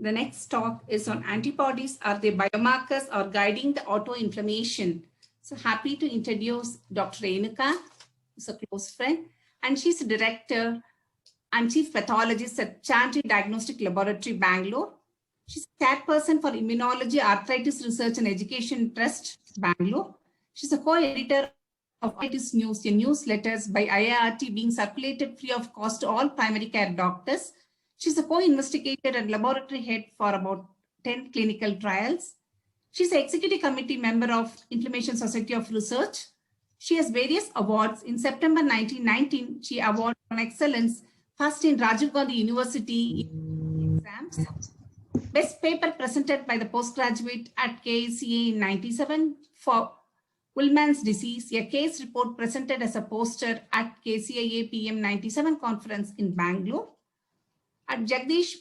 The next talk is on antibodies. Are they biomarkers or guiding the autoinflammation? So happy to introduce Dr. Renuka, who's a close friend, and she's a director and chief pathologist at Chantry Diagnostic Laboratory, Bangalore. She's a chairperson for Immunology, Arthritis Research and Education Trust, Bangalore. She's a co-editor of Arthritis News, a newsletters by IIRT being circulated free of cost to all primary care doctors. She's a co-investigator and laboratory head for about 10 clinical trials. She's an executive committee member of Inflammation Society of Research. She has various awards. In September 1919, she awarded on excellence first in Rajiv Gandhi University exams. Best paper presented by the postgraduate at KCA in 97 for Ullmann's disease, a case report presented as a poster at KCIA PM 97 conference in Bangalore. At Jagdish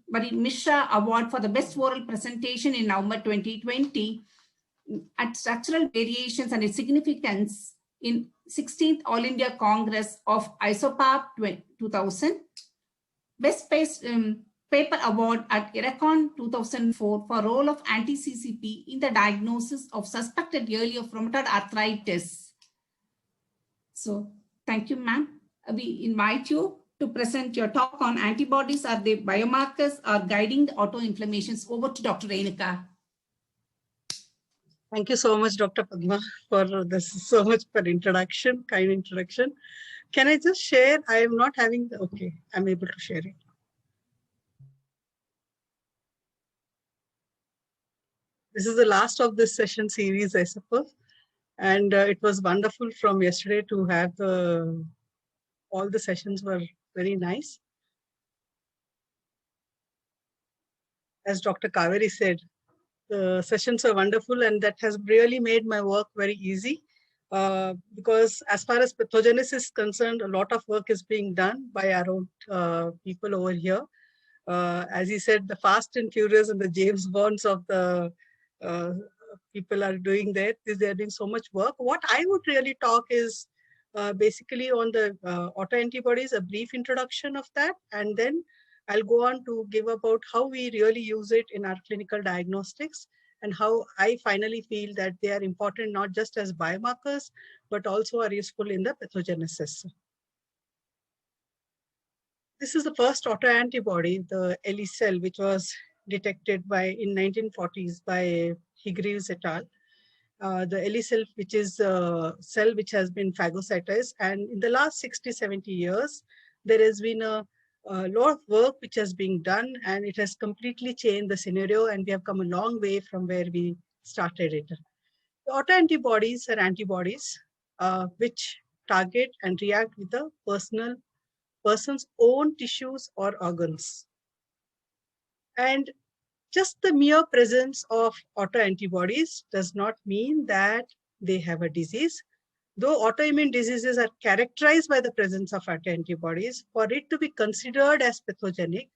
Bari Mishra Award for the best oral presentation in November 2020 at Structural Variations and its Significance in 16th All India Congress of ISOPAP 2000. Best Paper Award at IRACON 2004 for role of anti-CCP in the diagnosis of suspected early rheumatoid arthritis. So thank you, ma'am. We invite you to present your talk on antibodies. Are they biomarkers or guiding the autoinflammations? Over to Dr. Renuka. Thank you so much, Dr. Padma, for this so much for introduction, kind introduction. Can I just share? I am not having the, okay, I'm able to share it. This is the last of this session series, I suppose. And it was wonderful from yesterday to have all the sessions were very nice. As Dr. Kaveri said, the sessions are wonderful, and that has really made my work very easy because as far as pathogenesis is concerned, a lot of work is being done by our own people over here. As he said, the Fast and Furious and the James Bonds of the people are doing that. They're doing so much work. What I would really talk is basically on the autoantibodies, a brief introduction of that, and then I'll go on to give about how we really use it in our clinical diagnostics and how I finally feel that they are important not just as biomarkers, but also are useful in the pathogenesis. This is the first autoantibody, the Elicel, which was detected in 1940s by Higreaves et al. The Elicel, which is a cell which has been phagocytized, and in the last 60, 70 years, there has been a lot of work which has been done, and it has completely changed the scenario, and we have come a long way from where we started it. The autoantibodies are antibodies which target and react with the person's own tissues or organs. And just the mere presence of autoantibodies does not mean that they have a disease. Though autoimmune diseases are characterized by the presence of autoantibodies, for it to be considered as pathogenic,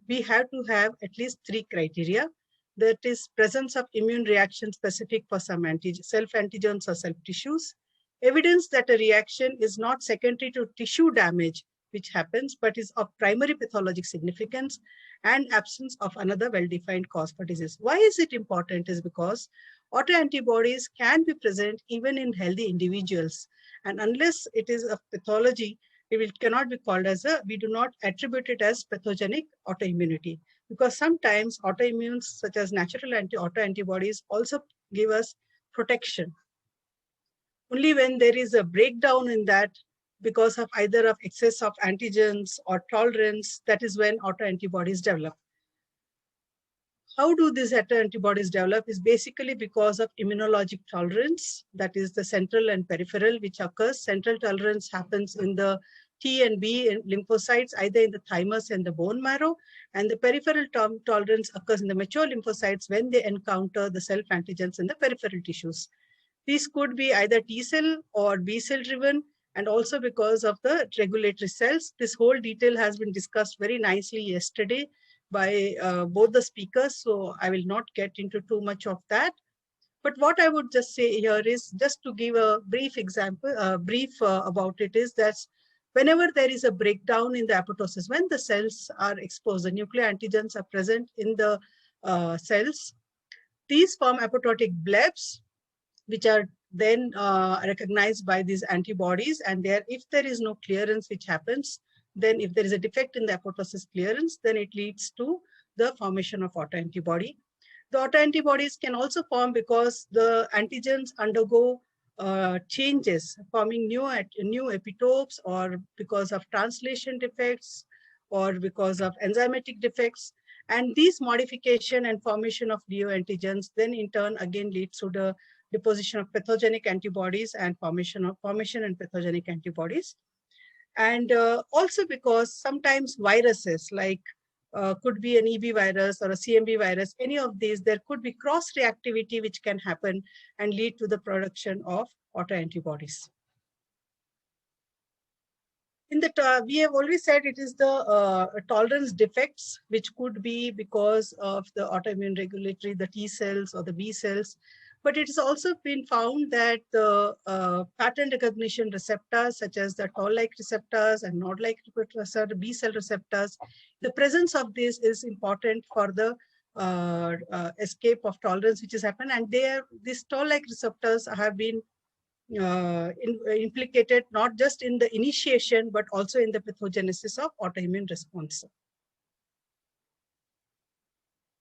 we have to have at least 3 criteria. That is presence of immune reaction specific for some self-antigens or self-tissues, evidence that a reaction is not secondary to tissue damage, which happens, but is of primary pathologic significance, and absence of another well-defined cause for disease. Why is it important? Is because autoantibodies can be present even in healthy individuals. And unless it is a pathology, it cannot be called as we do not attribute it as pathogenic autoimmunity. Because sometimes autoimmunes, such as natural autoantibodies, also give us protection. Only when there is a breakdown in that, because of either of excess of antigens or tolerance, that is when autoantibodies develop. How do these autoantibodies develop? Is basically because of immunologic tolerance, that is the central and peripheral, which occurs. Central tolerance happens in the T and B lymphocytes, either in the thymus and the bone marrow, and the peripheral tolerance occurs in the mature lymphocytes when they encounter the self-antigens in the peripheral tissues. These could be either T cell or B cell driven, and also because of the regulatory cells. This whole detail has been discussed very nicely yesterday by both the speakers, so I will not get into too much of that. But what I would just say here is, just to give a brief example, about it, is that whenever there is a breakdown in the apoptosis, when the cells are exposed, the nuclear antigens are present in the cells, these form apoptotic blebs, which are then recognized by these antibodies. And there, if there is no clearance which happens, then if there is a defect in the apoptosis clearance, then it leads to the formation of autoantibody. The autoantibodies can also form because the antigens undergo changes, forming new epitopes, or because of translation defects, or because of enzymatic defects. And these modification and formation of neoantigens then in turn again leads to the deposition of pathogenic antibodies and formation and pathogenic antibodies. And also because sometimes viruses like could be an EB virus or a CMV virus, any of these, there could be cross reactivity which can happen and lead to the production of autoantibodies. In the we have already said it is the tolerance defects, which could be because of the autoimmune regulatory, the T cells or the B cells. But it has also been found that the pattern recognition receptors, such as the toll-like receptors and nod-like receptor, B cell receptors, the presence of this is important for the escape of tolerance which has happened. And these toll-like receptors have been implicated not just in the initiation, but also in the pathogenesis of autoimmune response.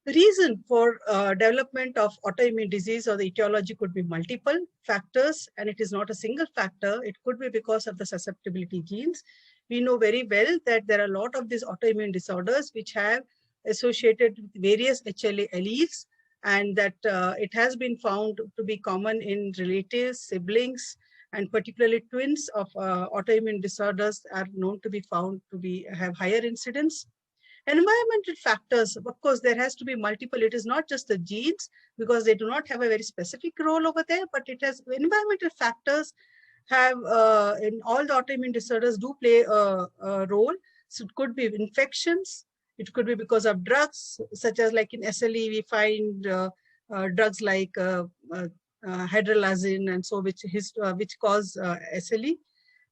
The reason for development of autoimmune disease or the etiology could be multiple factors, and it is not a single factor. It could be because of the susceptibility genes. We know very well that there are a lot of these autoimmune disorders which have associated with various HLA alleles, and that it has been found to be common in relatives, siblings, and particularly twins of autoimmune disorders are known to be found to have higher incidence. Environmental factors, of course, there has to be multiple. It is not just the genes, because they do not have a very specific role over there, but it has environmental factors have in all the autoimmune disorders do play a role. So it could be infections. It could be because of drugs, such as like in SLE, we find drugs like hydralazine and so which cause SLE.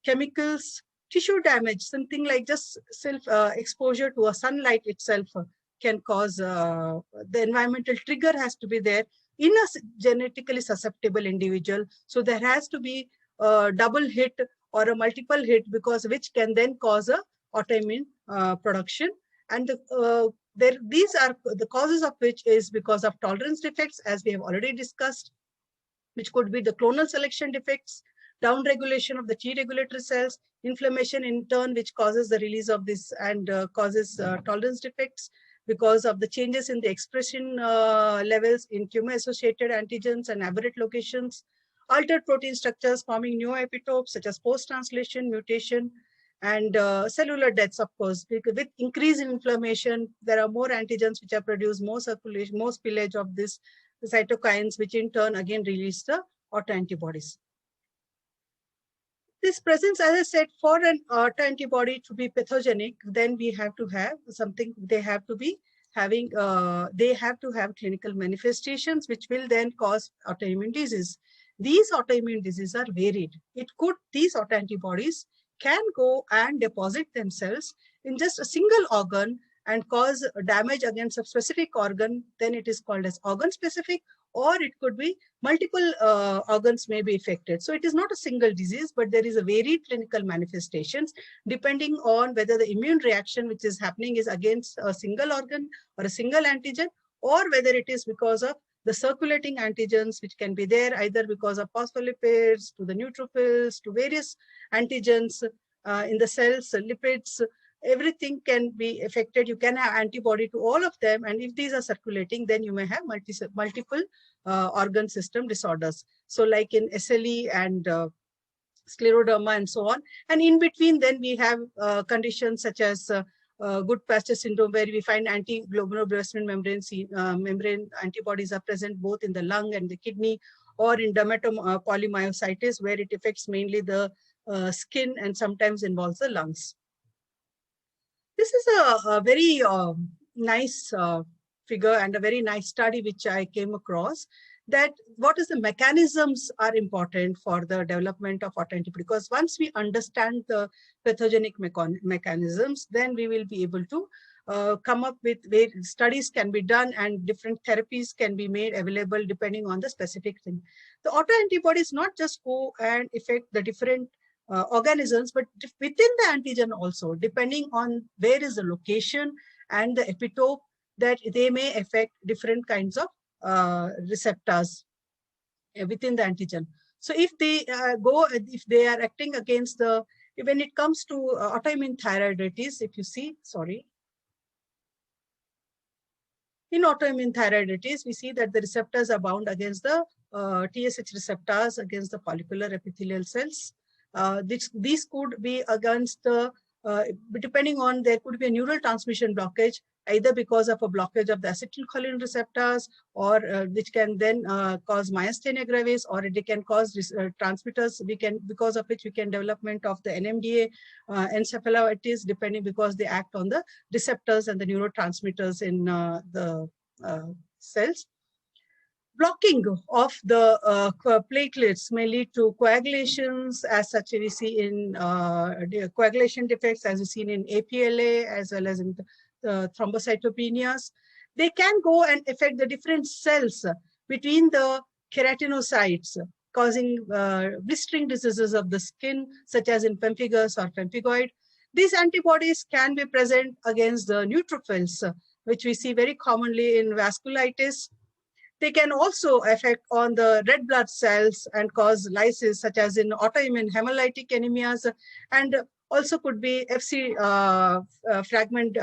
Chemicals, tissue damage, something like just self-exposure to a sunlight itself can cause, the environmental trigger has to be there in a genetically susceptible individual. So there has to be a double hit or a multiple hit, because which can then cause a autoimmune production. And these are the causes of which is because of tolerance defects, as we have already discussed, which could be the clonal selection defects, downregulation of the T regulatory cells, inflammation in turn, which causes the release of this and causes tolerance defects because of the changes in the expression levels in tumor-associated antigens and aberrant locations, altered protein structures forming new epitopes such as post-translation, mutation, and cellular deaths, of course. With increase in inflammation, there are more antigens which are produced, more circulation, more spillage of this cytokines, which in turn again release the autoantibodies. This presence, as I said, for an autoantibody to be pathogenic, then we have to have something, they have to be having, they have to have clinical manifestations, which will then cause autoimmune disease. These autoimmune diseases are varied. These autoantibodies can go and deposit themselves in just a single organ and cause damage against a specific organ, then it is called as organ specific, or it could be multiple organs may be affected. So it is not a single disease, but there is a varied clinical manifestations depending on whether the immune reaction which is happening is against a single organ or a single antigen, or whether it is because of the circulating antigens which can be there either because of phospholipids to the neutrophils to various antigens in the cells, lipids. Everything can be affected. You can have antibody to all of them. And if these are circulating, then you may have multiple organ system disorders. So like in SLE and scleroderma and so on. And in between, then we have conditions such as Goodpasture syndrome, where we find anti-glomeruloblastin membrane antibodies are present both in the lung and the kidney, or in dermatopolymyositis, where it affects mainly the skin and sometimes involves the lungs. This is a very nice figure and a very nice study which I came across, that what is the mechanisms are important for the development of autoantibody. Because once we understand the pathogenic mechanisms, then we will be able to come up with where studies can be done and different therapies can be made available depending on the specific thing. The autoantibodies not just go and affect the different organisms, but within the antigen also, depending on where is the location and the epitope, that they may affect different kinds of receptors within the antigen. So if they if they are acting against the, when it comes to autoimmune thyroiditis, if you see, sorry, in autoimmune thyroiditis, we see that the receptors are bound against the TSH receptors against the follicular epithelial cells. These could be against the, depending on, there could be a neural transmission blockage, either because of a blockage of the acetylcholine receptors, or which can then cause myasthenia gravis, or it can cause transmitters, because of which we can development of the NMDA encephalitis, depending, because they act on the receptors and the neurotransmitters in the cells. Blocking of the platelets may lead to coagulations, as such we see in coagulation defects, as we seen in APLA, as well as in the thrombocytopenias. They can go and affect the different cells between the keratinocytes, causing blistering diseases of the skin, such as in pemphigus or pemphigoid. These antibodies can be present against the neutrophils, which we see very commonly in vasculitis. They can also affect on the red blood cells and cause lysis, such as in autoimmune hemolytic anemias, and also could be FC fragment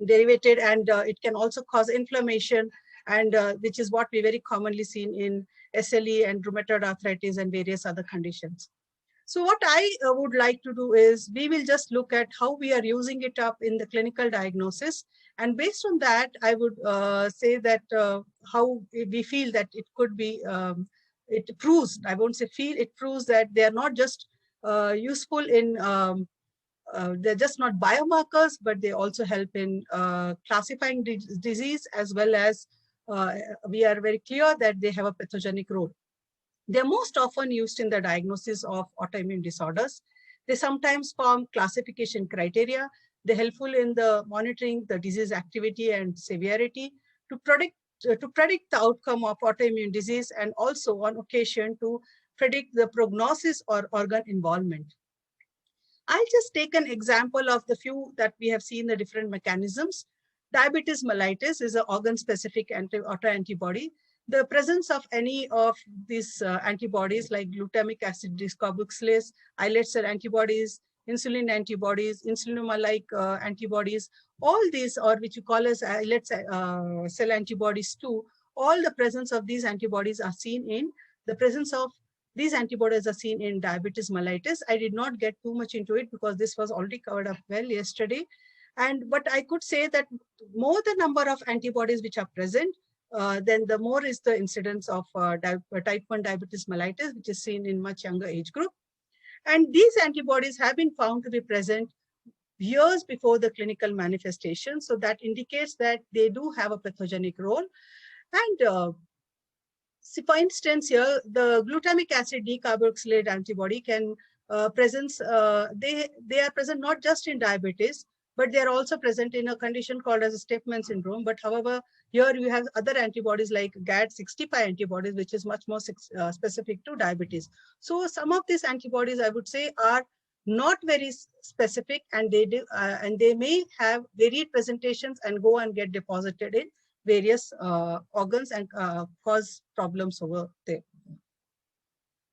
derivated, and it can also cause inflammation, and which is what we very commonly seen in SLE and rheumatoid arthritis and various other conditions. So what I would like to do is, we will just look at how we are using it up in the clinical diagnosis. And based on that, I would say that how we feel that it could be, it proves, I won't say feel, it proves that they are not just useful in, they're just not biomarkers, but they also help in classifying disease, as well as we are very clear that they have a pathogenic role. They're most often used in the diagnosis of autoimmune disorders. They sometimes form classification criteria. They're helpful in the monitoring the disease activity and severity, to predict the outcome of autoimmune disease, and also on occasion to predict the prognosis or organ involvement. I'll just take an example of the few that we have seen the different mechanisms. Diabetes mellitus is an organ-specific autoantibody. The presence of any of these antibodies, like glutamic acid decarboxylase, islet cell antibodies, insulin antibodies, insulin-like antibodies, all these, or which you call as islet cell antibodies too, all the presence of these antibodies are seen in, the presence of these antibodies are seen in diabetes mellitus. I did not get too much into it because this was already covered up well yesterday. But I could say that more the number of antibodies which are present, then the more is the incidence of type 1 diabetes mellitus, which is seen in much younger age group. And these antibodies have been found to be present years before the clinical manifestation. So that indicates that they do have a pathogenic role. And see, for instance, here, the glutamic acid decarboxylate antibody can they are present not just in diabetes, but they are also present in a condition called as Stepman syndrome. But however, here you have other antibodies like GAD65 antibodies, which is much more specific to diabetes. So some of these antibodies, I would say, are not very specific, and they may have varied presentations and go and get deposited in various organs and cause problems over there.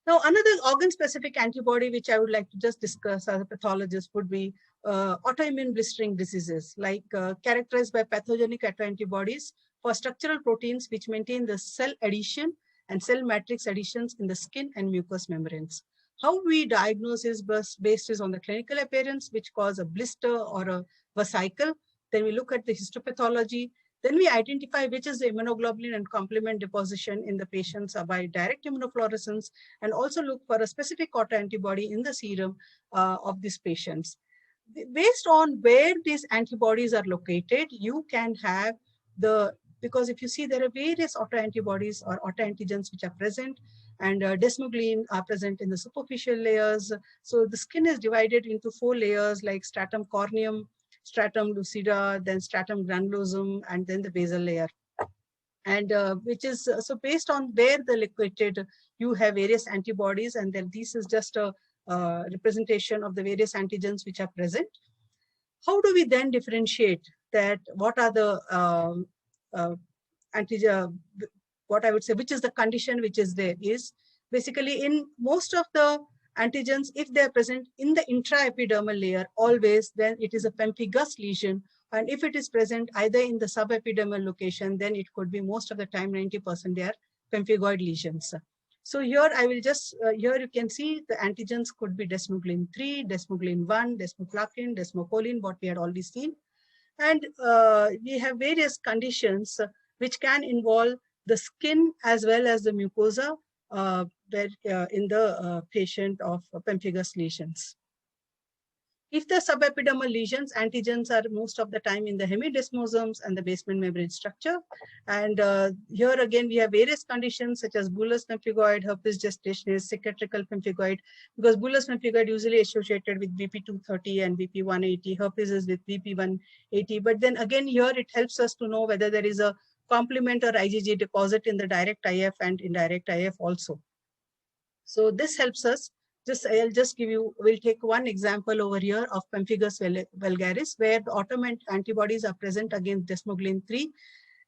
Now, another organ-specific antibody which I would like to just discuss as a pathologist would be autoimmune blistering diseases, like characterized by pathogenic autoantibodies for structural proteins which maintain the cell adhesion and cell matrix adhesions in the skin and mucous membranes. How we diagnose is based on the clinical appearance, which cause a blister or a vesicle. Then we look at the histopathology. Then we identify which is the immunoglobulin and complement deposition in the patients by direct immunofluorescence, and also look for a specific autoantibody in the serum of these patients. based on where these antibodies are located, you can have because if you see, there are various autoantibodies or autoantigens which are present, and desmoglein are present in the superficial layers. So the skin is divided into 4 layers like stratum corneum, stratum lucida, then stratum granulosum, and then the basal layer. And which is, so based on where the located, you have various antibodies, and then this is just a representation of the various antigens which are present. How do we then differentiate that what are the antigen, what I would say, which is the condition which is there, is basically in most of the antigens, if they're present in the intraepidermal layer, always, then it is a pemphigus lesion. And if it is present either in the subepidermal location, then it could be most of the time, 90% they are pemphigoid lesions. So here I will just, here you can see the antigens could be desmoglein 3, desmoglein 1, desmoflakin, desmocolin, what we had already seen. And we have various conditions which can involve the skin as well as the mucosa in the patient of pemphigus lesions. If the subepidermal lesions, antigens are most of the time in the hemidesmosomes and the basement membrane structure. And here again, we have various conditions such as bullous pemphigoid, herpes gestationis, cicatricial pemphigoid, because bullous pemphigoid usually associated with BP230 and BP180, herpes is with BP180. But then again, here it helps us to know whether there is a complement or IgG deposit in the direct IF and indirect IF also. So this helps us. I'll just give you, we'll take one example over here of pemphigus vulgaris, where the autoantibodies are present against desmoglein 3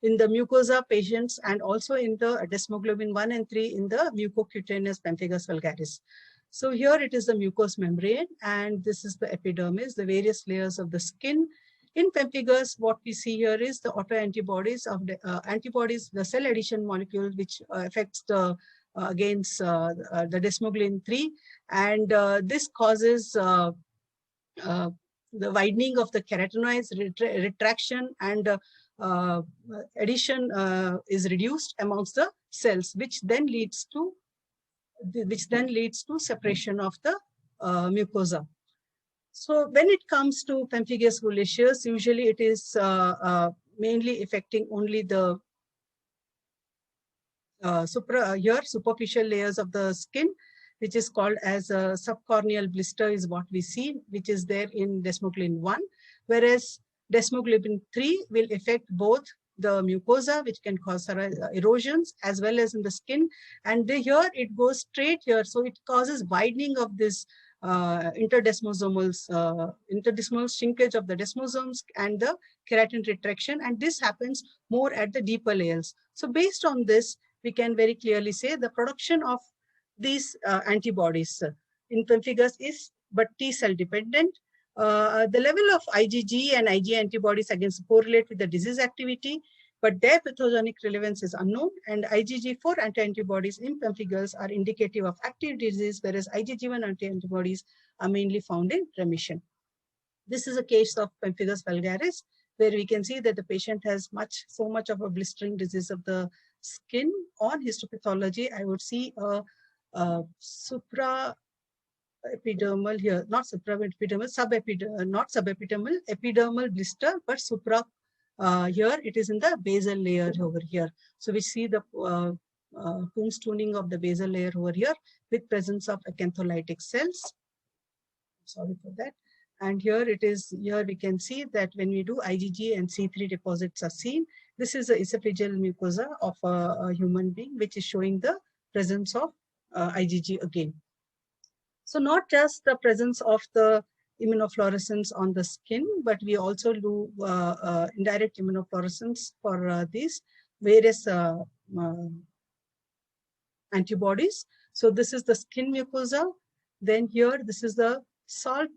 in the mucosa patients, and also in the desmoglobin 1 and 3 in the mucocutaneous pemphigus vulgaris. So here it is the mucous membrane, and this is the epidermis, the various layers of the skin. In pemphigus, what we see here is the autoantibodies of the antibodies, the cell adhesion molecule, which affects the against the desmoglein 3, and this causes the widening of the keratinoids, retraction, and adhesion is reduced amongst the cells, which then leads to separation of the mucosa. So when it comes to pemphigus foliaceus, usually it is mainly affecting only the superficial layers of the skin, which is called as a subcorneal blister, is what we see, which is there in desmoglein 1, whereas desmoglobin 3 will affect both the mucosa, which can cause erosions, as well as in the skin. And here it goes straight here, so it causes widening of this interdesmosomal shrinkage of the desmosomes and the keratin retraction, and this happens more at the deeper layers. So based on this, we can very clearly say the production of these antibodies in pemphigus is but T cell dependent. The level of IgG and Ig antibodies against correlate with the disease activity, but their pathogenic relevance is unknown, and IgG4 anti-antibodies in pemphigus are indicative of active disease, whereas IgG1 anti-antibodies are mainly found in remission. This is a case of pemphigus vulgaris, where we can see that the patient has so much of a blistering disease of the skin. On histopathology, I would see a supraepidermal here, not supraepidermal, not subepidermal, epidermal blister, but supra. Here it is in the basal layer over here. So we see the tombstoning of the basal layer over here with presence of acantholytic cells. Sorry for that. And here it is, here we can see that when we do IgG and C3 deposits are seen. This is the esophageal mucosa of a human being, which is showing the presence of IgG again. So not just the presence of the immunofluorescence on the skin, but we also do indirect immunofluorescence for these various antibodies. So this is the skin mucosa. Then here, this is the salt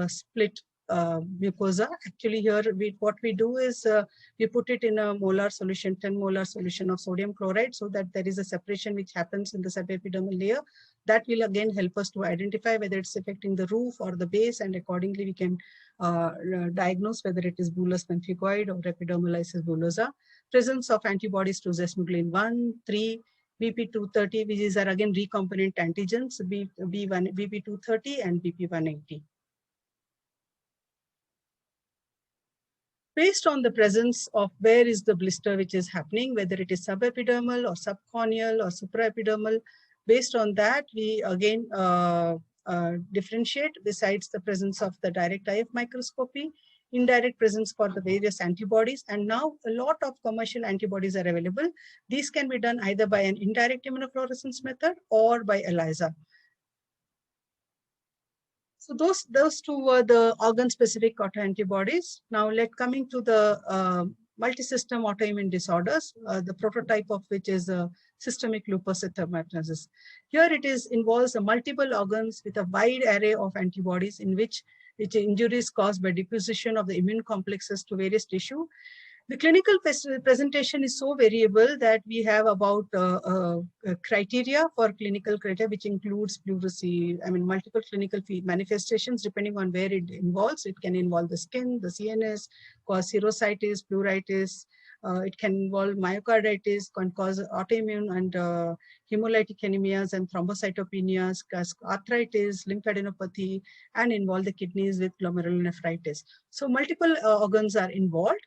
split mucosa. Actually here, what we do is we put it in a molar solution, 10 molar solution of sodium chloride, so that there is a separation which happens in the subepidermal layer. That will again help us to identify whether it's affecting the roof or the base, and accordingly we can diagnose whether it is bullous pemphigoid or epidermolysis bullosa. Presence of antibodies to desmoglein 1, 3, BP230, which are again recombinant antigens, BP230 and BP180. based on the presence of where is the blister which is happening, whether it is subepidermal or subcorneal or supraepidermal. Based on that, we again differentiate besides the presence of the direct IF microscopy, indirect presence for the various antibodies. And now a lot of commercial antibodies are available. These can be done either by an indirect immunofluorescence method or by ELISA. So those two were the organ-specific autoantibodies. Now coming to the multisystem autoimmune disorders, the prototype of which is systemic lupus erythematosus. Here it involves multiple organs with a wide array of antibodies in which injuries caused by deposition of the immune complexes to various tissue. The clinical presentation is so variable that we have about criteria for clinical criteria, which includes pleurisy, multiple clinical manifestations depending on where it involves. It can involve the skin, the CNS, cause serositis, pleuritis. It can involve myocarditis, can cause autoimmune and hemolytic anemias and thrombocytopenias, cause arthritis, lymphadenopathy, and involve the kidneys with glomerulonephritis. So multiple organs are involved.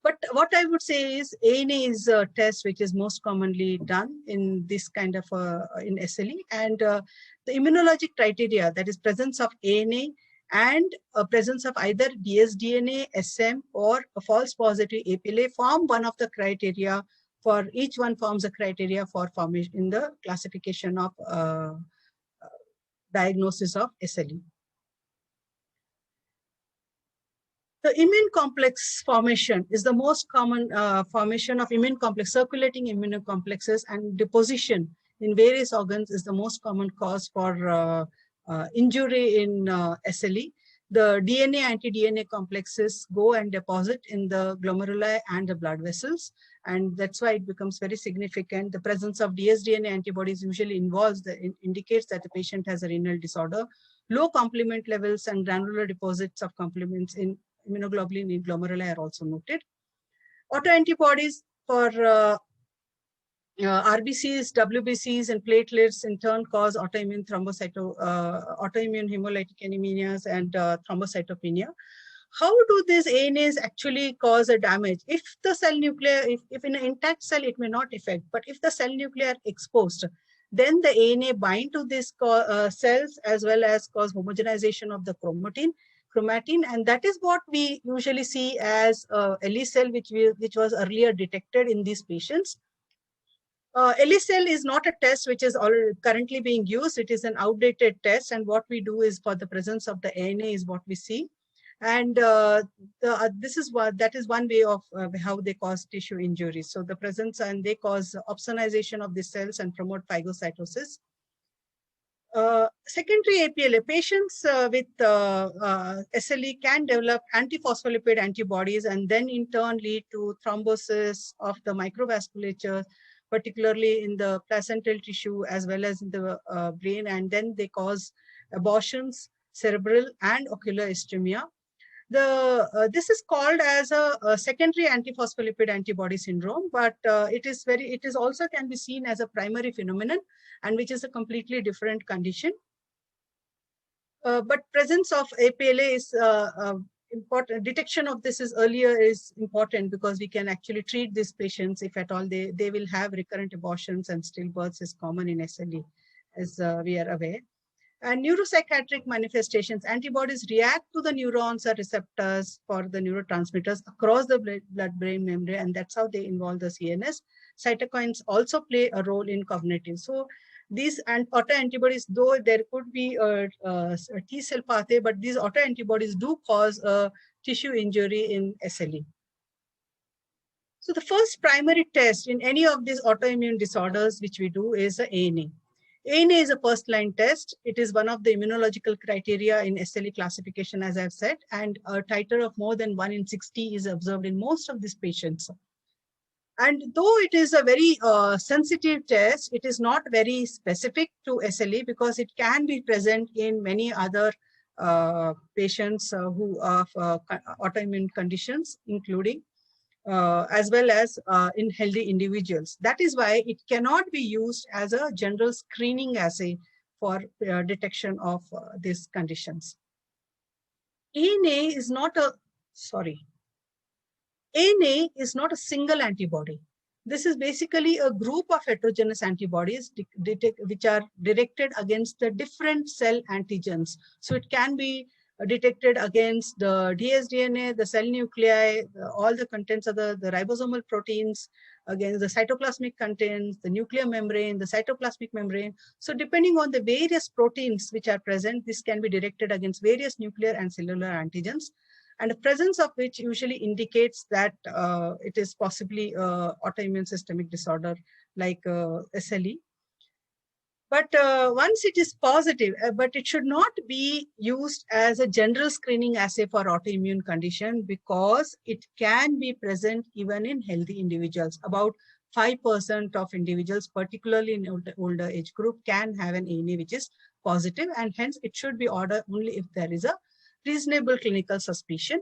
But what I would say is ANA is a test which is most commonly done in this kind of in SLE, and the immunologic criteria, that is presence of ANA and presence of either dsDNA, SM, or a false positive APLA form one of the criteria. For each one forms a criteria for formation in the classification of diagnosis of SLE. The immune complex formation is the most common formation of immune complex, circulating immunocomplexes, and deposition in various organs is the most common cause for injury in SLE. The DNA, anti-DNA complexes go and deposit in the glomeruli and the blood vessels, and that's why it becomes very significant. The presence of dsDNA antibodies usually indicates that the patient has a renal disorder. Low complement levels and granular deposits of complements in immunoglobulin in glomeruli are also noted. Autoantibodies for RBCs, WBCs, and platelets in turn cause autoimmune autoimmune hemolytic anemias and thrombocytopenia. How do these ANAs actually cause a damage? If the cell nuclei, if in an intact cell, it may not affect, but if the cell nuclei are exposed, then the ANA bind to these cells as well as cause homogenization of the chromatin, and that is what we usually see as ELISEL, which was earlier detected in these patients. ELISEL is not a test which is currently being used. It is an outdated test, and what we do is for the presence of the ANA is what we see. And that is one way of how they cause tissue injuries. So the presence, and they cause opsonization of the cells and promote phagocytosis. Secondary APLA patients with SLE can develop antiphospholipid antibodies and then in turn lead to thrombosis of the microvasculature, particularly in the placental tissue as well as in the brain, and then they cause abortions, cerebral and ocular ischemia. This is called as a secondary antiphospholipid antibody syndrome, but it is also can be seen as a primary phenomenon, and which is a completely different condition. But presence of APLA is important. Detection of this earlier is important because we can actually treat these patients if at all they will have recurrent abortions, and stillbirths is common in SLE, as we are aware. And neuropsychiatric manifestations, antibodies react to the neurons or receptors for the neurotransmitters across the blood-brain membrane, and that's how they involve the CNS. Cytokines also play a role in cognitive. So these autoantibodies, though there could be a T cell pathway, but these autoantibodies do cause a tissue injury in SLE. So the first primary test in any of these autoimmune disorders which we do is the ANA. ANA is a first-line test. It is one of the immunological criteria in SLE classification, as I've said, and a titer of more than 1 in 60 is observed in most of these patients. And though it is a very sensitive test, it is not very specific to SLE because it can be present in many other patients who have autoimmune conditions, including as well as in healthy individuals. That is why it cannot be used as a general screening assay for detection of these conditions. ANA is not a, sorry, ANA is not a single antibody. This is basically a group of heterogeneous antibodies which are directed against the different cell antigens. So it can be detected against the dsDNA, the cell nuclei, all the contents of the ribosomal proteins, against the cytoplasmic contents, the nuclear membrane, the cytoplasmic membrane. So depending on the various proteins which are present, this can be directed against various nuclear and cellular antigens, and the presence of which usually indicates that it is possibly autoimmune systemic disorder like SLE. But once it is positive, but it should not be used as a general screening assay for autoimmune condition, because it can be present even in healthy individuals. About 5% of individuals, particularly in older age group, can have an ANA which is positive, and hence it should be ordered only if there is a reasonable clinical suspicion.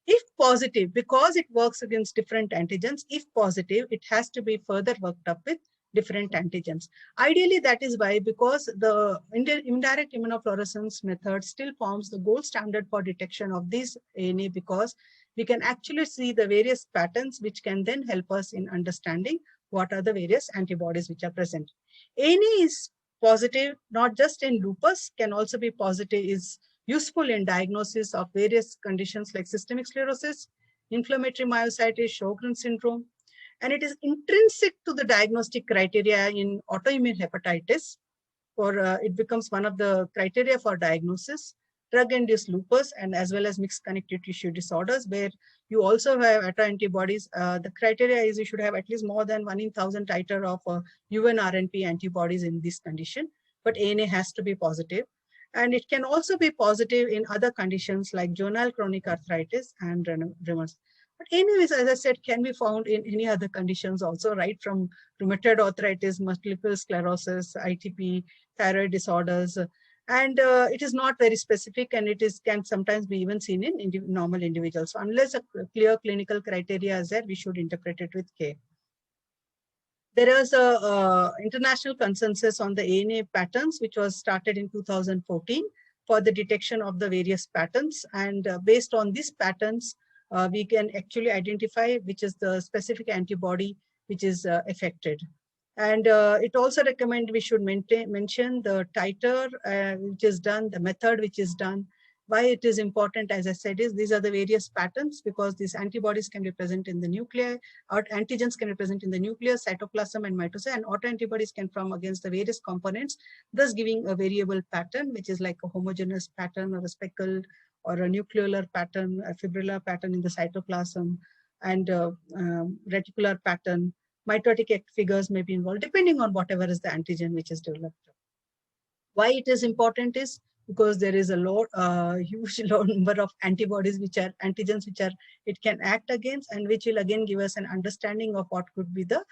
If positive, because it works against different antigens, if positive, it has to be further worked up with different antigens. Ideally, that is why, because the indirect immunofluorescence method still forms the gold standard for detection of this ANA, because we can actually see the various patterns which can then help us in understanding what are the various antibodies which are present. ANA is positive not just in lupus, can also be positive, is useful in diagnosis of various conditions like systemic sclerosis, inflammatory myositis, Sjogren's syndrome, and it is intrinsic to the diagnostic criteria in autoimmune hepatitis, or it becomes one of the criteria for diagnosis, drug-induced lupus, and as well as mixed connective tissue disorders, where you also have autoantibodies. The criteria is you should have at least more than 1 in 1,000 titer of UNRNP antibodies in this condition, but ANA has to be positive. And it can also be positive in other conditions like juvenile chronic arthritis and rheumatoid. But anyways, as I said, can be found in any other conditions also, right from rheumatoid arthritis, multiple sclerosis, ITP, thyroid disorders. And it is not very specific, and it is can sometimes be even seen in normal individuals. So unless a clear clinical criteria is there, we should interpret it with care. There is a international consensus on the ANA patterns, which was started in 2014 for the detection of the various patterns. And based on these patterns, we can actually identify which is the specific antibody which is affected. And it also recommends we should mention the titer which is done, the method which is done. Why it is important, as I said, is these are the various patterns, because these antibodies can be present in the nuclei, or antigens can be present in the nucleus, cytoplasm, and mitosis, and autoantibodies can form against the various components, thus giving a variable pattern, which is like a homogeneous pattern or a speckled or a nucleolar pattern, a fibrillar pattern in the cytoplasm, and reticular pattern. Mitotic figures may be involved, depending on whatever is the antigen which is developed. Why it is important is because there is a huge number of antibodies which are antigens which are it can act against, and which will again give us an understanding of what could be the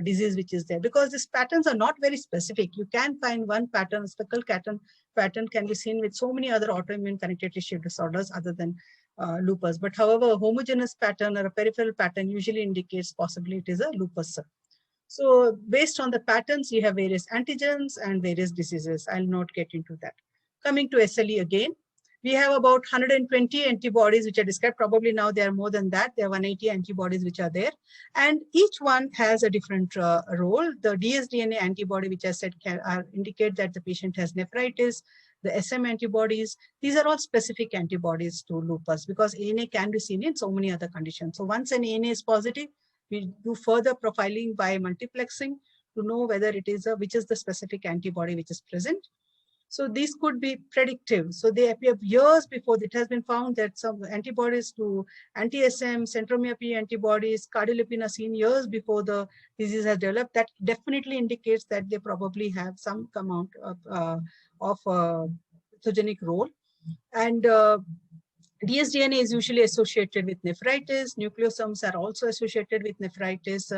disease which is there. Because these patterns are not very specific. You can find one pattern, a speckled pattern can be seen with so many other autoimmune connective tissue disorders other than lupus. But however, a homogeneous pattern or a peripheral pattern usually indicates possibly it is a lupus. So based on the patterns, you have various antigens and various diseases. I'll not get into that. Coming to SLE again, we have about 120 antibodies which are described. Probably now there are more than that. There are 180 antibodies which are there. And each one has a different role. The dsDNA antibody, which I said can indicate that the patient has nephritis. The SM antibodies, these are all specific antibodies to lupus, because ANA can be seen in so many other conditions. So once an ANA is positive, we do further profiling by multiplexing to know whether it is which is the specific antibody which is present. So these could be predictive. So they appear years before. It has been found that some antibodies to anti-SM, centromere P antibodies, cardiolipin are seen years before the disease has developed. That definitely indicates that they probably have some amount of pathogenic role. And dsDNA is usually associated with nephritis. Nucleosomes are also associated with nephritis.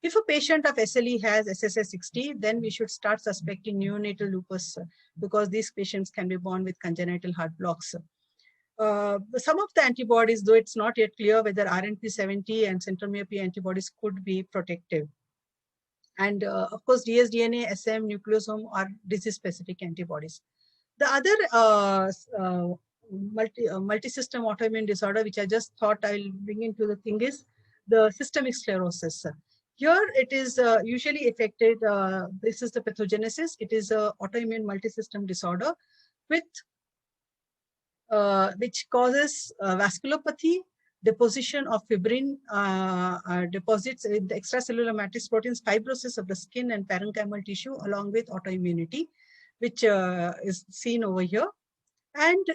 If a patient of SLE has SSS60, then we should start suspecting neonatal lupus, because these patients can be born with congenital heart blocks. Some of the antibodies, though it's not yet clear whether RNP70 and centromere P antibodies could be protective. And of course, dsDNA, SM, nucleosome are disease-specific antibodies. The other multi-system autoimmune disorder, which I just thought I'll bring into the thing, is the systemic sclerosis. Here it is usually affected, this is the pathogenesis. It is a autoimmune multi-system disorder with which causes vasculopathy, deposition of fibrin deposits in the extracellular matrix proteins, fibrosis of the skin and parenchymal tissue, along with autoimmunity, which is seen over here. And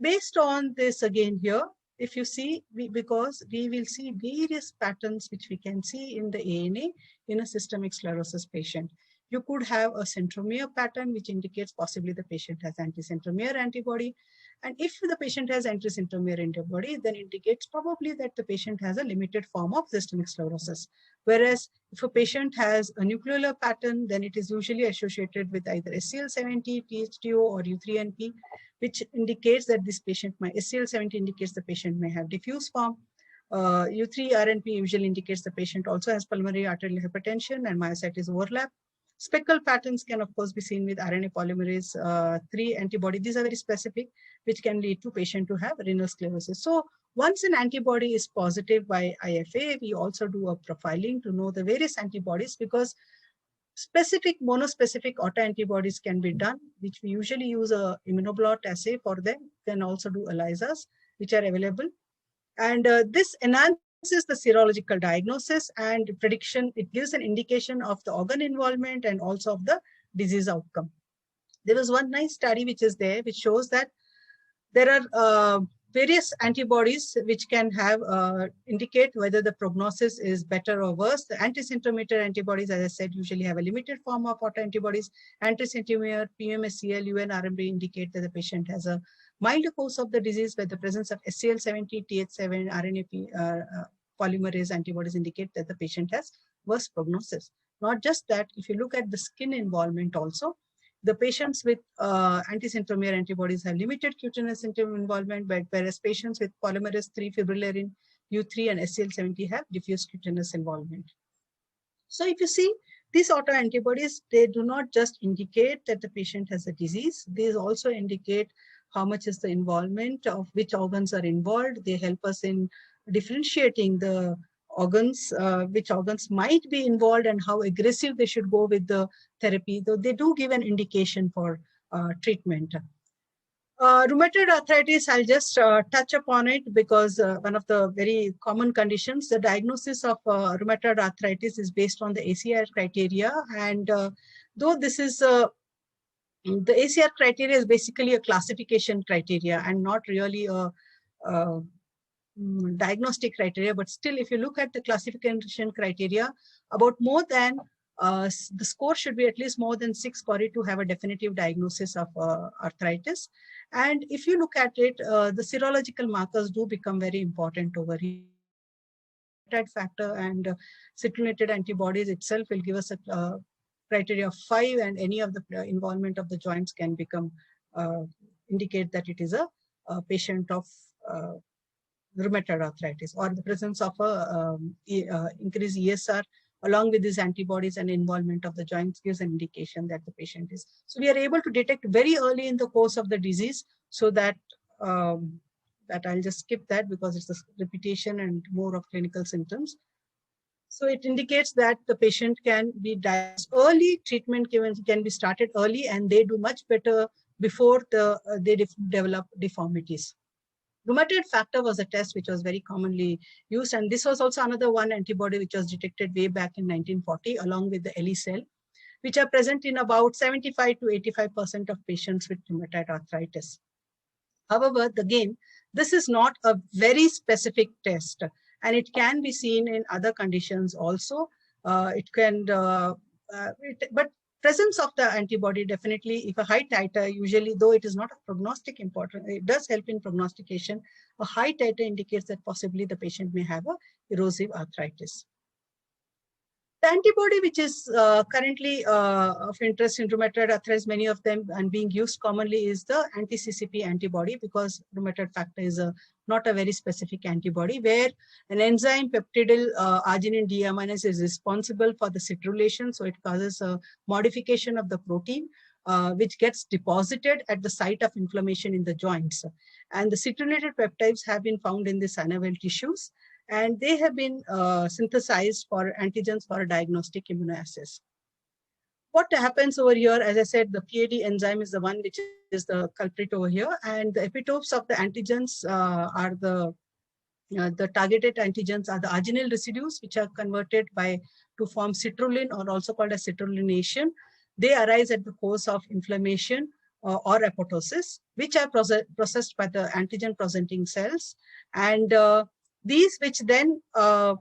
based on this again here, if you see, because we will see various patterns which we can see in the ANA in a systemic sclerosis patient. You could have a centromere pattern, which indicates possibly the patient has anti-centromere antibody. And if the patient has anti-centromere antibody, then indicates probably that the patient has a limited form of systemic sclerosis. Whereas if a patient has a nucleolar pattern, then it is usually associated with either SCL70, TH2, or U3NP, which indicates that this patient, SCL70 indicates the patient may have diffuse form. U3RNP usually indicates the patient also has pulmonary arterial hypertension and myositis overlap. Speckle patterns can, of course, be seen with RNA polymerase 3 antibody. These are very specific, which can lead to patient to have renal sclerosis. So once an antibody is positive by IFA, we also do a profiling to know the various antibodies, because specific monospecific autoantibodies can be done, which we usually use a immunoblot assay for them. Then also do ELISAs, which are available. And this enhances the serological diagnosis and prediction. It gives an indication of the organ involvement and also of the disease outcome. There was one nice study which is there, which shows that there are various antibodies which can have indicate whether the prognosis is better or worse. The anti-centromere antibodies, as I said, usually have a limited form of autoantibodies. Anti-centromere, PMSCL, UNRMB indicate that the patient has a milder course of the disease, where the presence of SCL70, TH7, RNA polymerase antibodies indicate that the patient has worse prognosis. Not just that, if you look at the skin involvement also, the patients with anti-centromere antibodies have limited cutaneous involvement, but whereas patients with polymerase 3, fibrillary U3 and SCL70 have diffuse cutaneous involvement. So if you see, these autoantibodies, they do not just indicate that the patient has a disease, they also indicate how much is the involvement of which organs are involved. They help us in differentiating the organs, which organs might be involved and how aggressive they should go with the therapy, though they do give an indication for treatment. Rheumatoid arthritis, I'll just touch upon it because one of the very common conditions, the diagnosis of rheumatoid arthritis is based on the ACR criteria. And though this is the ACR criteria is basically a classification criteria and not really a diagnostic criteria, but still, if you look at the classification criteria, about more than the score should be at least more than 6 for it to have a definitive diagnosis of arthritis. And if you look at it, the serological markers do become very important over here. Factor and citrullinated antibodies itself will give us a criteria of 5, and any of the involvement of the joints can become indicate that it is a patient of rheumatoid arthritis, or the presence of a increased ESR along with these antibodies and involvement of the joints gives an indication that the patient is. So we are able to detect very early in the course of the disease, so that that I'll just skip that because it's a repetition and more of clinical symptoms. So it indicates that the patient can be diagnosed early, treatment can be started early, and they do much better before they develop deformities. Rheumatoid factor was a test which was very commonly used, and this was also another one antibody which was detected way back in 1940 along with the ELISEL, which are present in about 75 to 85% of patients with rheumatoid arthritis. However, again, this is not a very specific test, and it can be seen in other conditions also. But presence of the antibody definitely, if a high titer, usually, though it is not a prognostic important, it does help in prognostication. A high titer indicates that possibly the patient may have a erosive arthritis. The antibody which is currently of interest in rheumatoid arthritis, many of them and being used commonly, is the anti-CCP antibody, because rheumatoid factor is not a very specific antibody, where an enzyme peptidyl arginine deaminase is responsible for the citrullination. So it causes a modification of the protein, which gets deposited at the site of inflammation in the joints. And the citrulated peptides have been found in the synovial tissues, and they have been synthesized for antigens for a diagnostic immunoassay. What happens over here, as I said, the PAD enzyme is the one which is the culprit over here, and the epitopes of the antigens are the targeted antigens are the arginine residues, which are converted to form citrulline, or also called as citrullination. They arise at the course of inflammation or apoptosis, which are processed by the antigen-presenting cells. And these which then are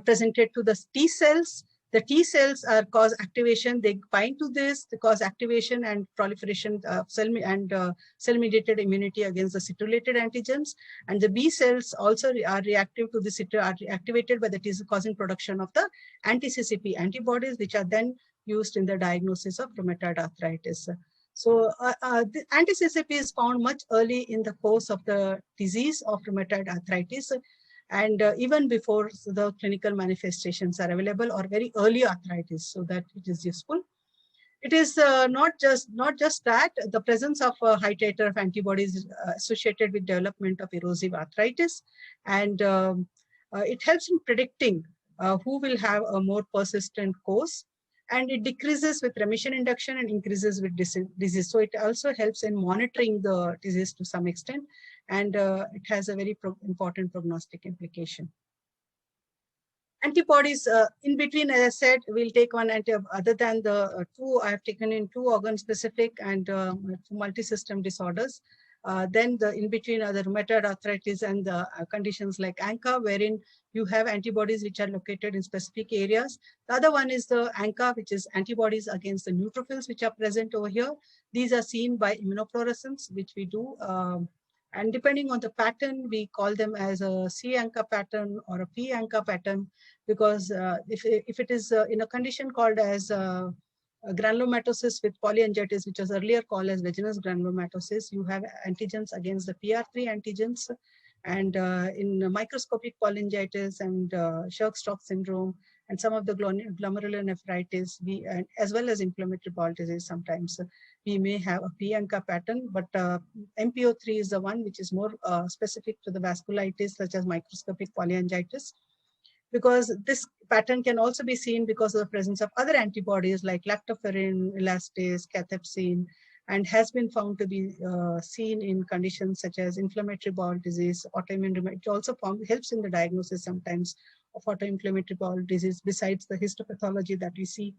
presented to the T cells. The T cells cause activation. They bind to this, they cause activation and proliferation of cell-mediated immunity against the citrulated antigens. And the B cells also are reactive to the are activated by the T cell, causing production of the anti-CCP antibodies, which are then used in the diagnosis of rheumatoid arthritis. So the anti-CCP is found much early in the course of the disease of rheumatoid arthritis, and even before the clinical manifestations are available, or very early arthritis, so that it is useful. It is not just that the presence of a high titer of antibodies is associated with development of erosive arthritis, and it helps in predicting who will have a more persistent course, and it decreases with remission induction and increases with disease. So it also helps in monitoring the disease to some extent, and it has a very important prognostic implication. Antibodies, in between, as I said, we'll take one other than the two. I have taken in two organ-specific and multi-system disorders. Then the in between are the rheumatoid arthritis and the conditions like ANCA, wherein you have antibodies which are located in specific areas. The other one is the ANCA, which is antibodies against the neutrophils which are present over here. These are seen by immunofluorescence, which we do. And depending on the pattern, we call them as a C-ANCA pattern or a P-ANCA pattern, because if it is in a condition called as granulomatosis with polyangiitis, which was earlier called as vaginous granulomatosis, you have antigens against the PR3 antigens. And in microscopic polyangiitis and Churg-Strauch syndrome and some of the glomerulonephritis, as well as inflammatory bowel disease, sometimes we may have a P-ANCA pattern, but MPO3 is the one which is more specific to the vasculitis, such as microscopic polyangiitis, because this pattern can also be seen because of the presence of other antibodies like lactoferrin, elastase, cathepsin, and has been found to be seen in conditions such as inflammatory bowel disease, autoimmune rheumatism. It also helps in the diagnosis sometimes of autoinflammatory bowel disease, besides the histopathology that we see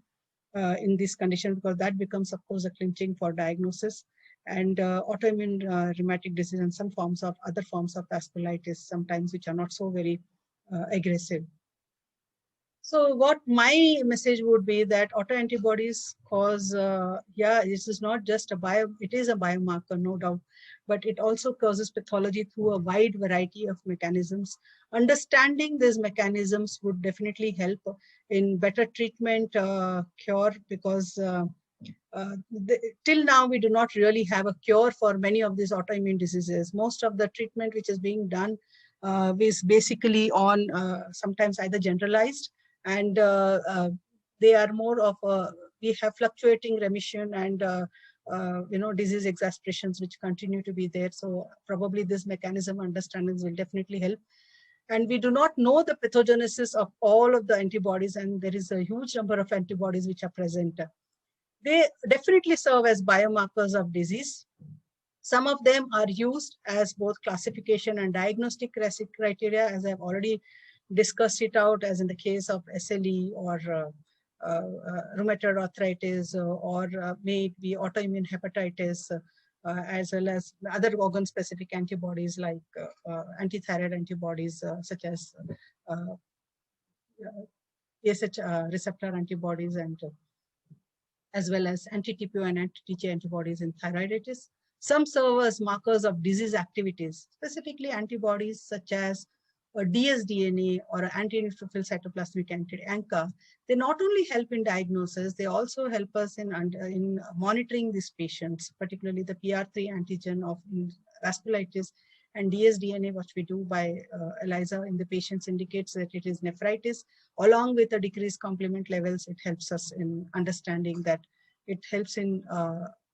in this condition, because that becomes, of course, a clinching for diagnosis. And autoimmune rheumatic disease and some forms of other forms of vasculitis, sometimes which are not so very aggressive. So what my message would be that autoantibodies cause, this is not just it is a biomarker, no doubt, but it also causes pathology through a wide variety of mechanisms. Understanding these mechanisms would definitely help in better treatment, cure, because till now we do not really have a cure for many of these autoimmune diseases. Most of the treatment which is being done is basically on sometimes either generalized, and they are more of we have fluctuating remission and disease exacerbations which continue to be there. So probably this mechanism understandings will definitely help. And we do not know the pathogenesis of all of the antibodies, and there is a huge number of antibodies which are present. They definitely serve as biomarkers of disease. Some of them are used as both classification and diagnostic criteria, as I've already discussed it out, as in the case of SLE or rheumatoid arthritis, or may it be autoimmune hepatitis, as well as other organ-specific antibodies like antithyroid antibodies, such as ASH receptor antibodies, and as well as anti-TPO and anti-TGA antibodies in thyroiditis. Some serve as markers of disease activities, specifically antibodies such as dsDNA or anti-neutrophil cytoplasmic anti-ANCA. They not only help in diagnosis, they also help us in monitoring these patients, particularly the PR3 antigen of vasculitis, and dsDNA, what we do by ELISA in the patients, indicates that it is nephritis. Along with the decreased complement levels, it helps us in understanding that it helps in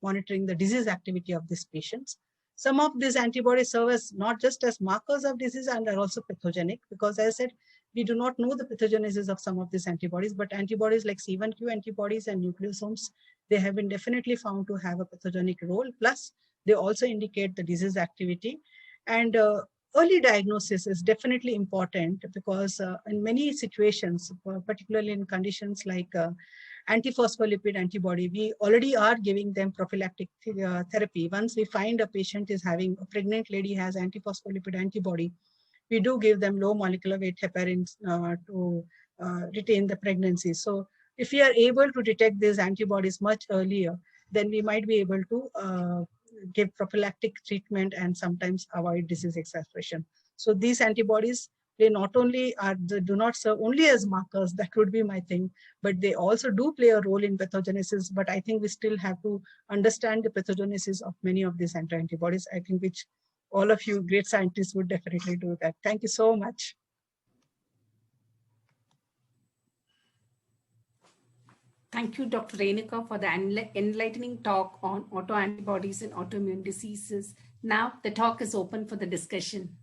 monitoring the disease activity of these patients. Some of these antibodies serve as not just as markers of disease and are also pathogenic, because as I said, we do not know the pathogenesis of some of these antibodies, but antibodies like C1q antibodies and nucleosomes, they have been definitely found to have a pathogenic role. Plus, they also indicate the disease activity. And early diagnosis is definitely important, because in many situations, particularly in conditions like antiphospholipid antibody, we already are giving them prophylactic therapy. Once we find a patient is having, a pregnant lady has antiphospholipid antibody, we do give them low molecular weight heparins to retain the pregnancy. So if we are able to detect these antibodies much earlier, then we might be able to give prophylactic treatment and sometimes avoid disease exacerbation. So these antibodies, they not only are, they do not serve only as markers, that would be my thing, but they also do play a role in pathogenesis. But I think we still have to understand the pathogenesis of many of these antibodies, I think, which all of you great scientists would definitely do that. Thank you so much. Thank you, Dr. Renuka, for the enlightening talk on autoantibodies and autoimmune diseases. Now the talk is open for the discussion.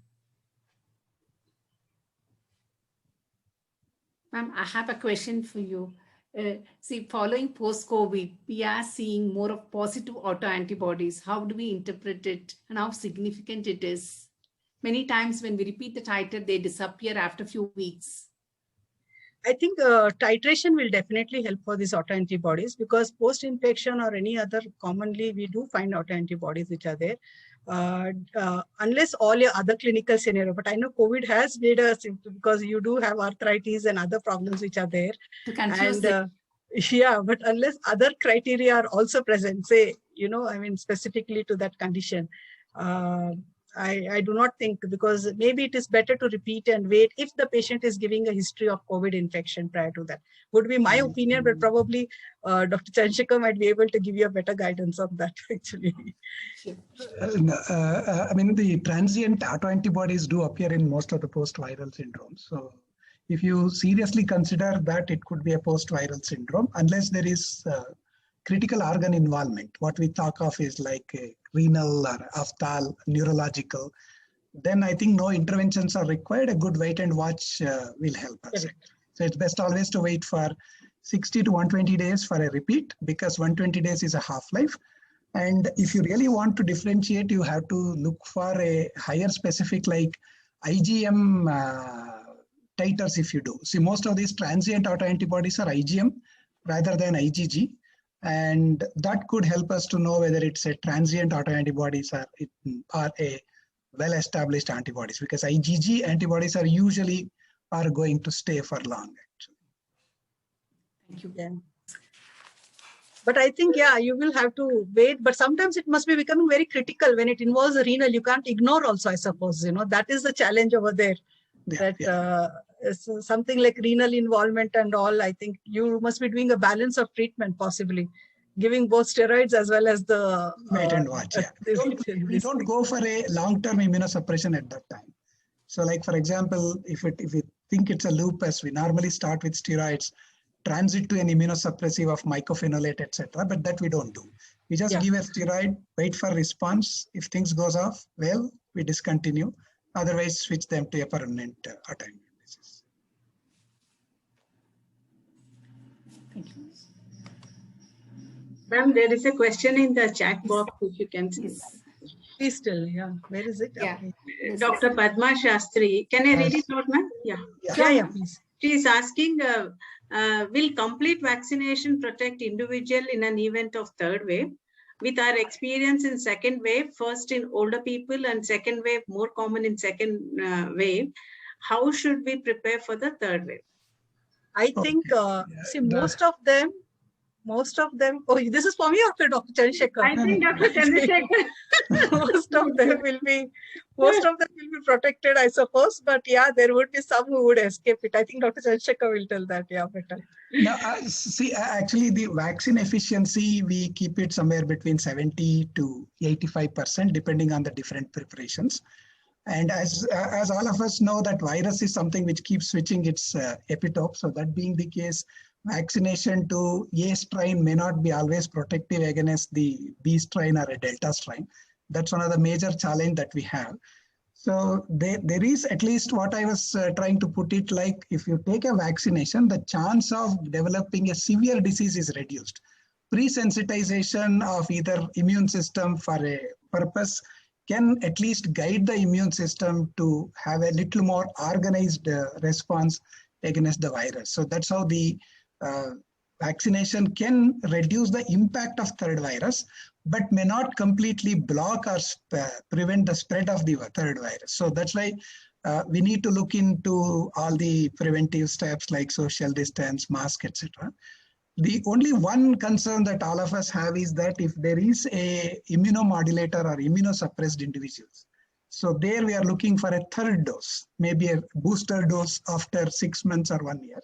Ma'am, I have a question for you. See, following post-COVID, we are seeing more of positive autoantibodies. How do we interpret it and how significant it is? Many times when we repeat the titer, they disappear after a few weeks. I think titration will definitely help for these autoantibodies, because post-infection or any other, commonly we do find autoantibodies which are there. Unless all your other clinical scenario, but I know COVID has made us, because you do have arthritis and other problems which are there. To confuse yeah, but unless other criteria are also present, say, you know, I mean, specifically to that condition, I do not think, because maybe it is better to repeat and wait if the patient is giving a history of COVID infection prior to that. Would be my opinion, but probably Dr. Chandrasekhar might be able to give you a better guidance on that, actually. I mean, the transient autoantibodies do appear in most of the post-viral syndromes. So if you seriously consider that, it could be a post-viral syndrome, unless there is critical organ involvement. What we talk of is like a renal or ophthalmic, neurological. Then I think no interventions are required. A good wait and watch will help us. So it's best always to wait for 60 to 120 days for a repeat, because 120 days is a half-life. And if you really want to differentiate, you have to look for a higher specific, like IgM titers if you do. See, most of these transient autoantibodies are IgM rather than IgG. And that could help us to know whether it's a transient autoantibodies or a well-established antibodies, because IgG antibodies are usually going to stay for long, actually. Thank you. Yeah. But I think, yeah, you will have to wait, but sometimes it must be becoming very critical when it involves the renal. You can't ignore also, I suppose, you know, that is the challenge over there. Yeah, that something like renal involvement and all, I think you must be doing a balance of treatment, possibly giving both steroids as well as the wait and watch. Yeah. We don't go for a long-term immunosuppression at that time. So, like for example, if we think it's a lupus, we normally start with steroids, transit to an immunosuppressive of mycophenolate, etc. But that we don't do. We just give a steroid, wait for response. If things goes off, well, we discontinue. Otherwise, switch them to a permanent autoimmune disease. Thank you. Ma'am, there is a question in the chat box, if you can see. Please still, yeah. Where is it? Yeah. Okay. Dr. Padma Shastri, can I read it out, ma'am? Yeah. Yeah, please. She is asking, will complete vaccination protect individual in an event of third wave? With our experience in second wave, first in older people and second wave more common in second wave, how should we prepare for the third wave? I think, see, most of them, oh, this is for me or for Dr. Chandrasekhar? I think Dr. Chandrasekhar. most of them will be protected, I suppose. But yeah, there would be some who would escape it. I think Dr. Chandrasekhar will tell that, yeah, better. No, see, actually the vaccine efficiency, we keep it somewhere between 70 to 85%, depending on the different preparations. And as all of us know, that virus is something which keeps switching its epitope. So that being the case, vaccination to A strain may not be always protective against the B strain or a Delta strain. That's one of the major challenge that we have. So there is, at least what I was trying to put it, like if you take a vaccination, the chance of developing a severe disease is reduced. Pre-sensitization of either immune system for a purpose can at least guide the immune system to have a little more organized response against the virus. So that's how the vaccination can reduce the impact of third virus, but may not completely block or prevent the spread of the third virus. So that's why we need to look into all the preventive steps like social distance, mask, etc. The only one concern that all of us have is that if there is a immunomodulator or immunosuppressed individuals, so there we are looking for a third dose, maybe a booster dose after 6 months or 1 year.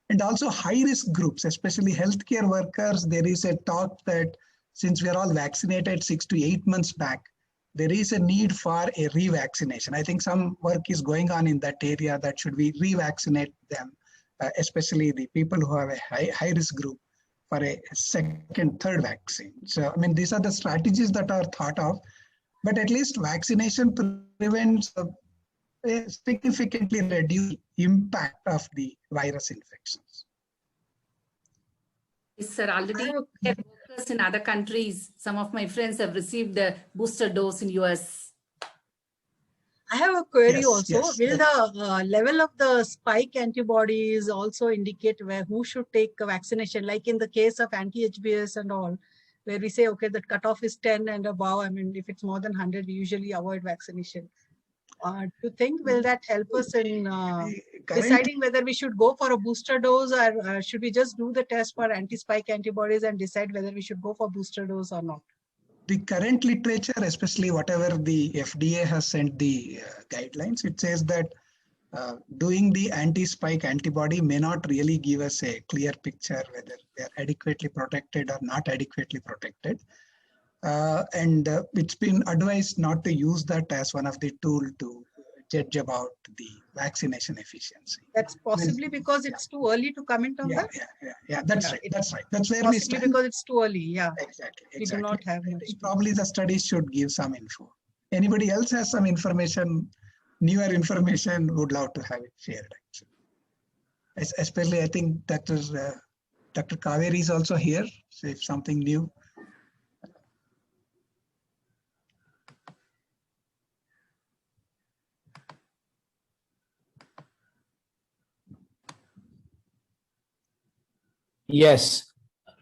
And also high-risk groups, especially healthcare workers, there is a talk that since we are all vaccinated 6 to 8 months back, there is a need for a revaccination. I think some work is going on in that area that should we revaccinate them, especially the people who have a high-risk group for a second, third vaccine. So, I mean, these are the strategies that are thought of, but at least vaccination prevents a significantly reduced impact of the virus infections. Yes, sir. Already have workers in other countries. Some of my friends have received the booster dose in US. I have a query Yes, also. yes, Will the level of the spike antibodies also indicate who should take a vaccination? Like in the case of anti-HBs and all, where we say, okay, the cutoff is 10 and above. I mean, if it's more than 100, we usually avoid vaccination. Do you think will that help us in deciding whether we should go for a booster dose, or should we just do the test for anti-spike antibodies and decide whether we should go for booster dose or not? The current literature, especially whatever the FDA has sent the guidelines, it says that doing the anti-spike antibody may not really give us a clear picture whether they are adequately protected or not adequately protected. And it's been advised not to use that as one of the tools to judge about the vaccination efficiency. That's possibly because it's too early to comment on that? Yeah, that's right. That's right. That's where we stand. Because it's too early, yeah. Exactly. We do not have much. Probably the studies should give some info. Anybody else has some information, newer information, would love to have it shared. Actually. Especially, I think Dr. Kaveri is also here. So if something new. Yes.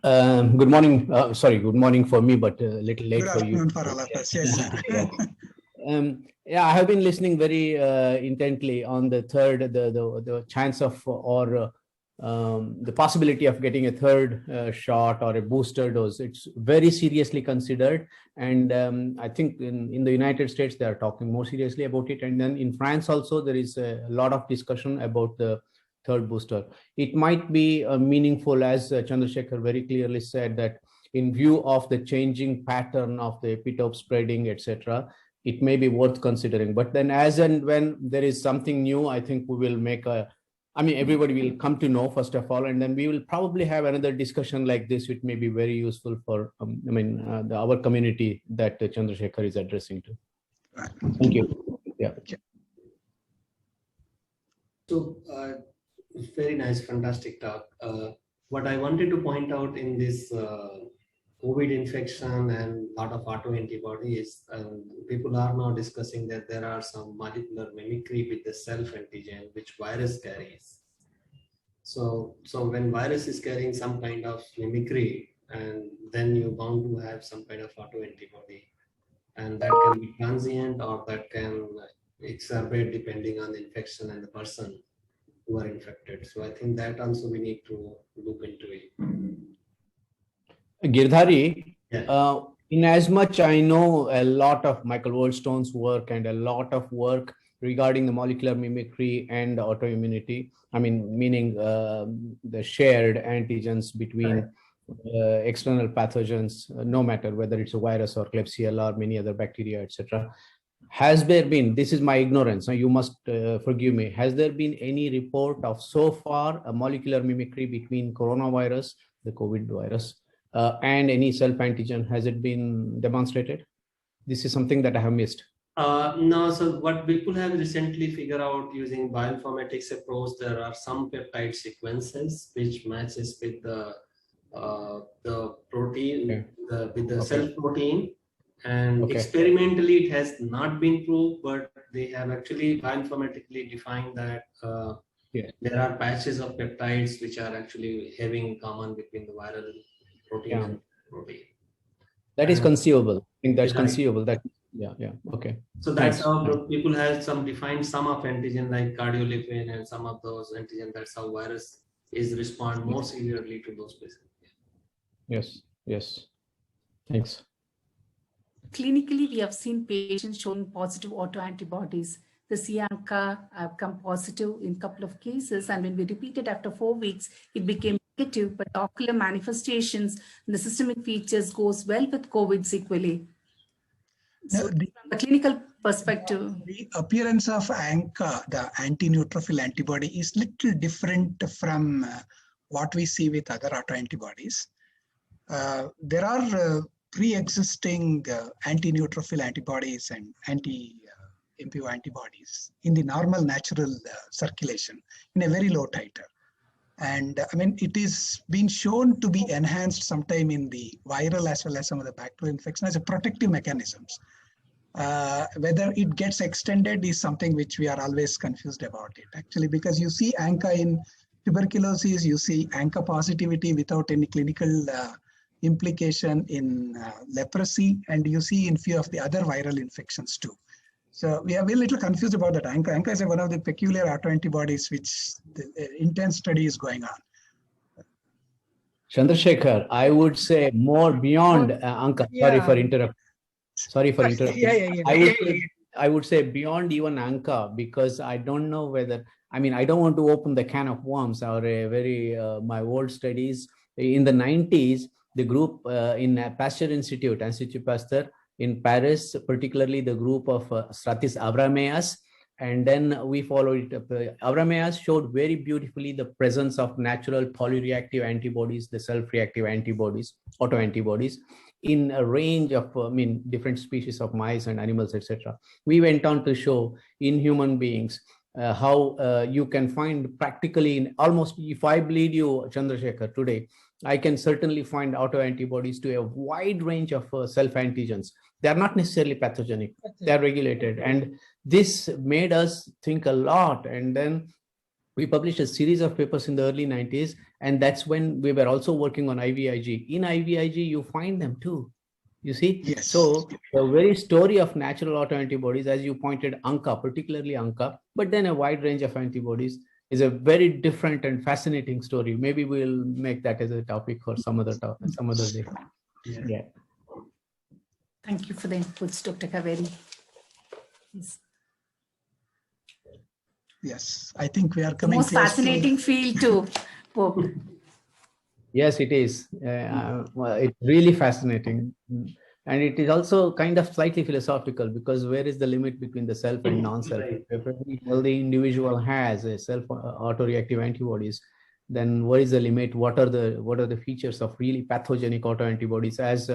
Good morning. Sorry, good morning for me, but a little late for you. For all of us. Yes, sir. Yeah, I have been listening very intently on the third, the chance of or the possibility of getting a third shot or a booster dose. It's very seriously considered, and I think in the United States they are talking more seriously about it, and then in France also there is a lot of discussion about the third booster. It might be meaningful, as Chandrasekhar very clearly said, that in view of the changing pattern of the epitope spreading, etc., it may be worth considering. But then as and when there is something new, I think we will make everybody will come to know, first of all, and then we will probably have another discussion like this, which may be very useful for, our community that Chandrasekhar is addressing to. Thank you. Yeah. So, very nice, fantastic talk. What I wanted to point out in this COVID infection and a lot of autoantibodies, people are now discussing that there are some molecular mimicry with the self-antigen which virus carries. So when virus is carrying some kind of mimicry, and then you're bound to have some kind of autoantibody, and that can be transient or that can exacerbate depending on the infection and the person who are infected. So I think that also we need to look into it. Girdhari, in as much I know a lot of Michael Wollstone's work and a lot of work regarding the molecular mimicry and autoimmunity, meaning the shared antigens between external pathogens, no matter whether it's a virus or Klebsiella or many other bacteria, etc. Has there been, this is my ignorance, so you must forgive me, has there been any report of so far a molecular mimicry between coronavirus, the COVID virus, and any self-antigen? Has it been demonstrated? this is something that I have missed. No, so what people have recently figured out using bioinformatics approach, there are some peptide sequences which matches with the protein, with the self protein, and experimentally it has not been proved, but they have actually bioinformatically defined that there are patches of peptides which are actually having in common between the viral protein and protein. That is conceivable. I think that's Right. conceivable. That okay. So that's how people have defined some of antigen like cardiolipin and some of those antigen. That's how virus is respond more severely to those patients. Yes. Thanks. Clinically, we have seen patients showing positive autoantibodies. The c-ANCA have come positive in a couple of cases, and when we repeated after 4 weeks, it became negative, but ocular manifestations and the systemic features goes well with COVID sequelae. So from the clinical perspective, the appearance of ANCA, the anti-neutrophil antibody, is little different from what we see with other autoantibodies. There are pre-existing anti-neutrophil antibodies and anti-MPO antibodies in the normal natural circulation in a very low titer. And I mean, it is been shown to be enhanced sometime in the viral as well as some of the bacterial infection as a protective mechanisms. Whether it gets extended is something which we are always confused about it, actually, because you see ANCA in tuberculosis, you see ANCA positivity without any clinical implication in leprosy, and you see in few of the other viral infections too. So we are a little confused about that. ANCA is one of the peculiar autoantibodies which the intense study is going on. Chandrasekhar, I would say more beyond ANCA. Sorry for interrupting. I would say beyond even ANCA, because I don't know whether, I mean, I don't want to open the can of worms or my old studies. In the 90s, the group in Pasteur Institut Pasteur in Paris, particularly the group of Stratis Avrameas, and then we followed it. Avrameas showed very beautifully the presence of natural polyreactive antibodies, the self-reactive antibodies, autoantibodies, in a range of different species of mice and animals, etc. We went on to show in human beings how you can find practically in almost, if I bleed you, Chandrasekhar, today, I can certainly find autoantibodies to a wide range of self-antigens. They are not necessarily pathogenic, they are regulated. And this made us think a lot. And then we published a series of papers in the early 90s, and that's when we were also working on IVIG. In IVIG, you find them too, you see? Yes. So the very story of natural autoantibodies, as you pointed, ANCA, particularly ANCA, but then a wide range of antibodies, is a very different and fascinating story. Maybe we'll make that as a topic for some other day. Yeah. Thank you for the inputs, Dr. Kaveri. Yes, I think we are coming most close fascinating field too. Yes, it is. Well, it's really fascinating. And it is also kind of slightly philosophical, because where is the limit between the self and non-self? If every healthy individual has a self autoreactive antibodies, then what is the limit? What are the features of really pathogenic autoantibodies? As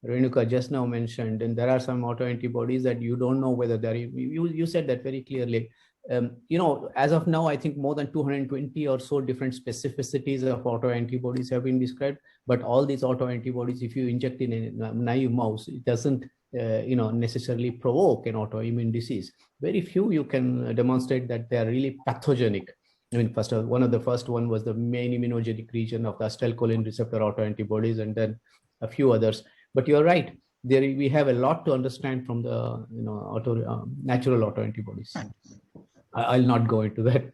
Renuka just now mentioned, and there are some autoantibodies that you don't know whether they're, you said that very clearly. As of now, I think more than 220 or so different specificities of autoantibodies have been described. But all these autoantibodies, if you inject in a naive mouse, it doesn't, necessarily provoke an autoimmune disease. Very few you can demonstrate that they are really pathogenic. I mean, one of the first one was the main immunogenic region of the acetylcholine receptor autoantibodies, and then a few others. But you're right. There we have a lot to understand from the natural autoantibodies. I'll not go into that.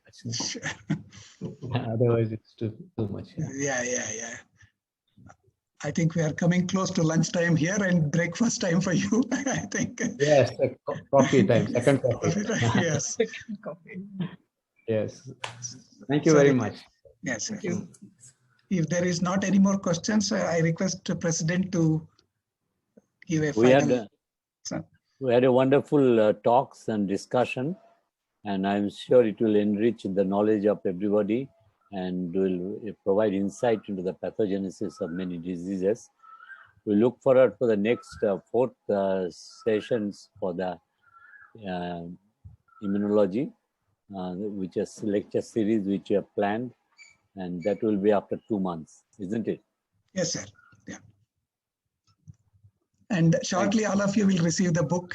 Otherwise, it's too much. Yeah. I think we are coming close to lunchtime here and breakfast time for you, I think. Yes, coffee time, second coffee. Yes. Yes. Thank you very much. Yes. Thank you. If there is not any more questions, I request the President to give a final. We had a wonderful talks and discussion, and I'm sure it will enrich the knowledge of everybody and will provide insight into the pathogenesis of many diseases. we look forward for the next fourth sessions for the immunology, which is lecture series which we have planned, and that will be after 2 months, isn't it? Yes, sir. Yeah. And shortly, all of you will receive the book.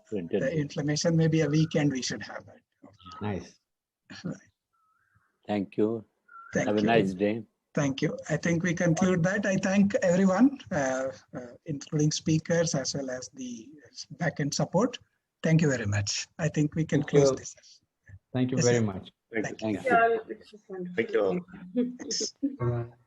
Printed. The inflammation, maybe a weekend we should have that. Nice. Thank you. Thank Have you. a nice day. Thank you. I think we conclude that. I thank everyone, including speakers as well as the backend support. Thank you very much. I think we can close this. Thank you Yes, very sir. much. Thank you. Yeah, it's just wonderful. Thank you all. Yes. Bye-bye.